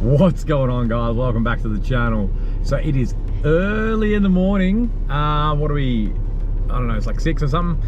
What's going on, guys? Welcome back to the channel. So it is early in the morning. What are we? I don't know, it's like 6 or something.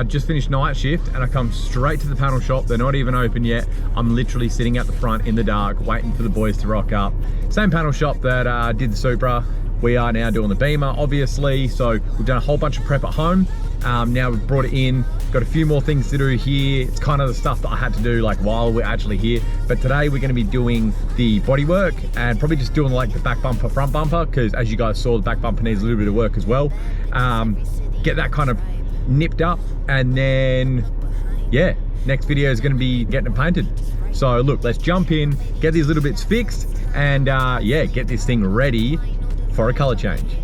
Just finished night shift and I come straight to the panel shop. They're not even open yet. I'm literally sitting at the front in the dark waiting for the boys to rock up. Same panel shop that did the Supra. We are now doing the Beamer, obviously. So we've done a whole bunch of prep at home. Now we've brought it in, got a few more things to do here. It's kind of the stuff that I had to do like while we're actually here. But today we're gonna be doing the bodywork and probably just doing like the back bumper, front bumper, because as you guys saw, the back bumper needs a little bit of work as well. Get that kind of nipped up, and then, yeah, next video is gonna be getting it painted. So look, let's jump in, get these little bits fixed, and yeah, get this thing ready for a color change.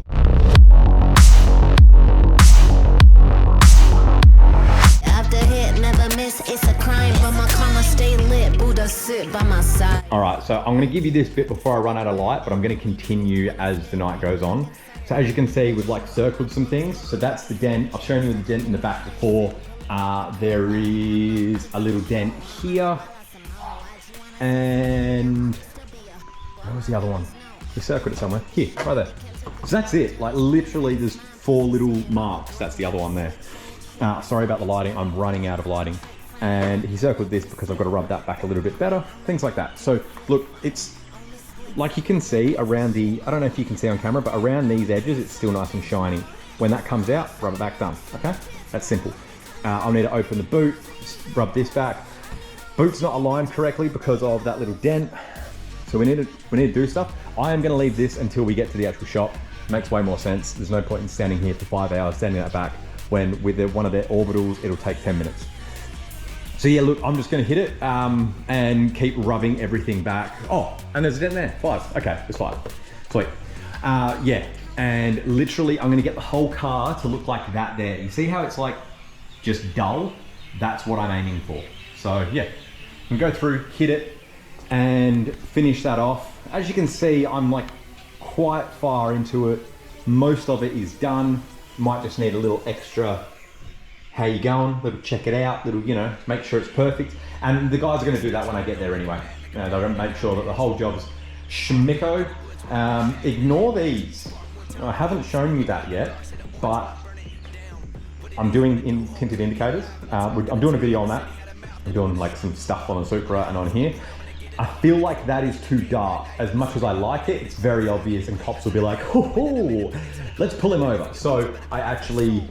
It's a crime, but my karma stay lit. Buddha sit by my side. All right, so I'm gonna give you this bit before I run out of light, but I'm gonna continue as the night goes on. So as you can see, we've like circled some things. So that's the dent. I've shown you the dent in the back before. There is a little dent here. And where was the other one? We circled it somewhere. Here, right there. So that's it. Like literally there's 4 little marks. That's the other one there. Sorry about the lighting, I'm running out of lighting. And he circled this because I've got to rub that back a little bit better, things like that. So look, it's like you can see around the, I don't know if you can see on camera, but around these edges, it's still nice and shiny. When that comes out, rub it back, done, okay? That's simple. I'll need to open the boot, rub this back. Boot's not aligned correctly because of that little dent. So we need to do stuff. I am gonna leave this until we get to the actual shop. Makes way more sense. There's no point in standing here for 5 hours, standing that back, when with one of their orbitals, it'll take 10 minutes. So yeah, look, I'm just gonna hit it and keep rubbing everything back. Oh, and there's a dent there, 5. Okay, it's 5, sweet. Yeah, and literally I'm gonna get the whole car to look like that there. You see how it's like just dull? That's what I'm aiming for. So yeah, I'm gonna go through, hit it, and finish that off. As you can see, I'm like quite far into it. Most of it is done. Might just need a little extra, how you going, little check it out, little, you know, make sure it's perfect. And the guys are gonna do that when I get there anyway. They're gonna make sure that the whole job's schmicko. Ignore these. I haven't shown you that yet, but I'm doing tinted indicators. I'm doing a video on that. I'm doing like some stuff on the Supra and on here. I feel like that is too dark. As much as I like it, it's very obvious and cops will be like, oh, let's pull him over. So I actually,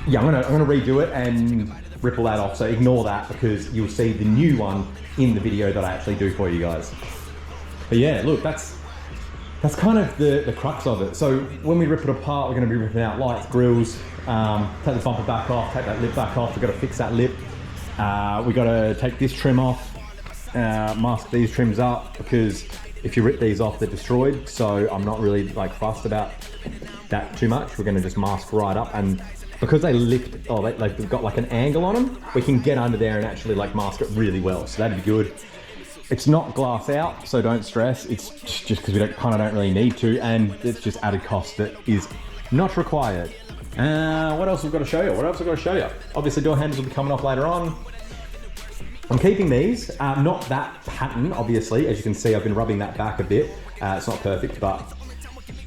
yeah, I'm gonna redo it and ripple that off. So ignore that because you'll see the new one in the video that I actually do for you guys. But yeah, look, that's kind of the crux of it. So when we rip it apart, we're gonna be ripping out lights, grills, take the bumper back off, take that lip back off. We've got to fix that lip. We got to take this trim off. Mask these trims up because if you rip these off, they're destroyed. So I'm not really like fussed about that too much. We're gonna just mask right up, and because they lift, they've got like an angle on them, we can get under there and actually like mask it really well. So that'd be good. It's not glass out, so don't stress. It's just because we kind of don't really need to, and it's just added cost that is not required. What else have we got to show you? Obviously door handles will be coming off later on. I'm keeping these, not that pattern, obviously. As you can see, I've been rubbing that back a bit. It's not perfect, but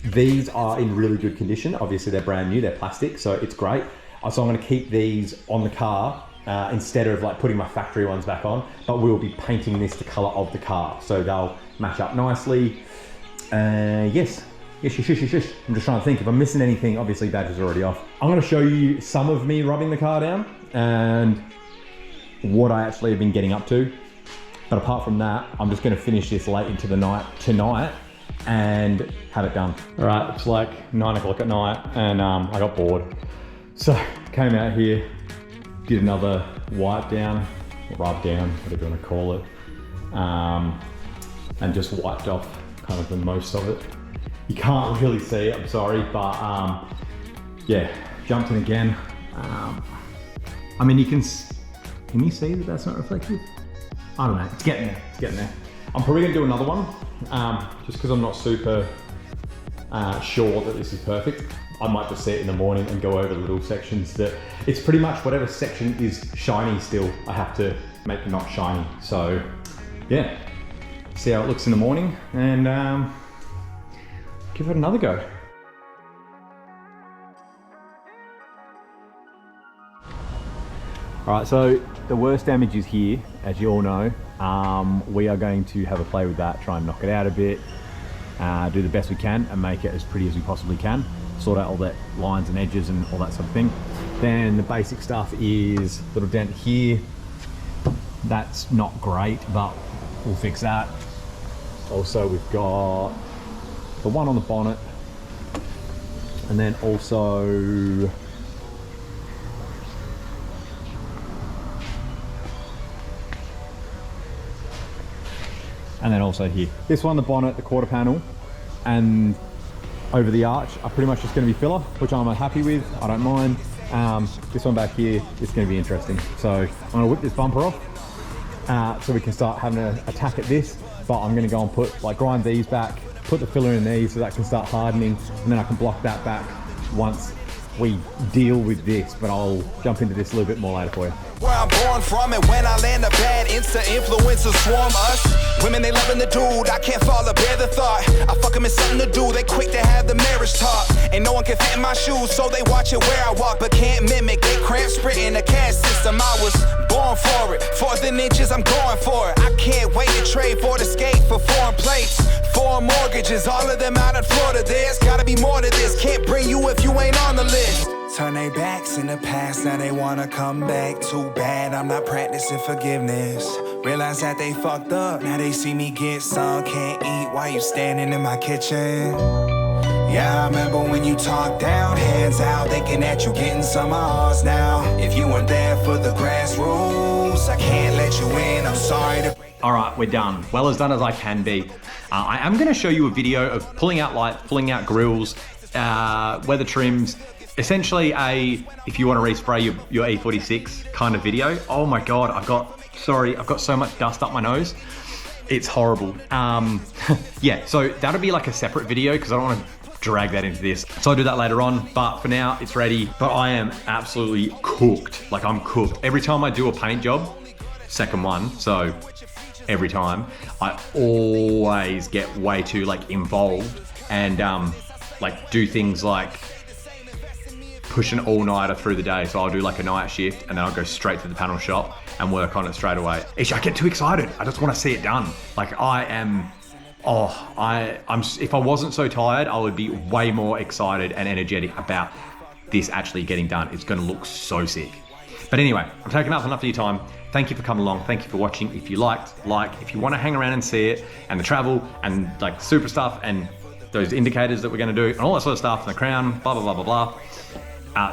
these are in really good condition. Obviously, they're brand new, they're plastic, so it's great. So I'm gonna keep these on the car instead of like putting my factory ones back on, but we'll be painting this the color of the car. So they'll match up nicely. Yes. I'm just trying to think if I'm missing anything. Obviously, badge is already off. I'm gonna show you some of me rubbing the car down and what I actually have been getting up to. But apart from that, I'm just gonna finish this late into the night tonight and have it done. All right, it's like 9 o'clock at night and I got bored. So came out here, did another wipe down, rub down, whatever you wanna call it. And just wiped off kind of the most of it. You can't really see it, I'm sorry, but yeah, jumped in again. I mean, can you see that that's not reflective? I don't know, it's getting there, I'm probably gonna do another one, just because I'm not super sure that this is perfect. I might just see it in the morning and go over the little sections that, it's pretty much whatever section is shiny still, I have to make it not shiny. So yeah, see how it looks in the morning, and give it another go. All right, so the worst damage is here, as you all know. We are going to have a play with that, try and knock it out a bit, do the best we can and make it as pretty as we possibly can. Sort out all that lines and edges and all that sort of thing. Then the basic stuff is a little dent here. That's not great, but we'll fix that. Also, we've got the one on the bonnet, and then also here. This one, the bonnet, the quarter panel, and over the arch are pretty much just going to be filler, which I'm happy with. I don't mind. This one back here is going to be interesting. So I'm going to whip this bumper off so we can start having an attack at this. But I'm going to go and grind these back, put the filler in these so that can start hardening, and then I can block that back once we deal with this. But I'll jump into this a little bit more later for you. Where I'm born from, and when I land a bad influencers swarm us. Women, they loving the dude, I can't fall or bear the thought. I fuck them in something to do, they quick to have the marriage talk. And no one can fit in my shoes, so they watch it where I walk, but can't mimic. They cramp sprinting the caste system, I was born for it. 4th and inches, I'm going for it. I can't wait to trade for the skate for foreign plates. Foreign mortgages, all of them out in Florida. There's gotta be more to this, can't bring you if you ain't on the list. Turn their backs in the past, now they wanna come back. Too bad I'm not practicing forgiveness. Realize that they fucked up, now they see me get some. Can't eat while you standing in my kitchen. Yeah, I remember when you talked down, hands out, thinking that you getting some of ours now. If you weren't there for the grassroots, I can't let you in, I'm sorry to... All right, we're done. Well, as done as I can be. I am gonna show you a video of pulling out lights, pulling out grills, weather trims, essentially if you want to respray your E46 kind of video. Oh my God, I've got so much dust up my nose. It's horrible. Yeah, so that'll be like a separate video because I don't want to drag that into this. So I'll do that later on, but for now it's ready. But I am absolutely cooked. Like, I'm cooked. Every time I do a paint job, second one, so every time, I always get way too involved and do things like push an all-nighter through the day. So I'll do a night shift and then I'll go straight to the panel shop and work on it straight away. I get too excited. I just want to see it done. If I wasn't so tired, I would be way more excited and energetic about this actually getting done. It's going to look so sick. But anyway, I'm taking up enough of your time. Thank you for coming along. Thank you for watching. If you liked, if you want to hang around and see it, and the travel and super stuff and those indicators that we're going to do and all that sort of stuff, and the crown, blah, blah, blah, blah, blah.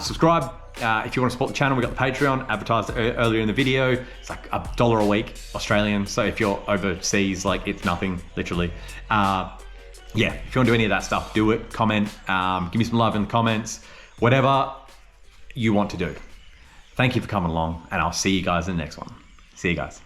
Subscribe. If you want to support the channel, we've got the Patreon, advertised earlier in the video. It's $1 a week, Australian. So if you're overseas, it's nothing, literally. Yeah, if you want to do any of that stuff, do it, comment, give me some love in the comments, whatever you want to do. Thank you for coming along, and I'll see you guys in the next one. See you guys.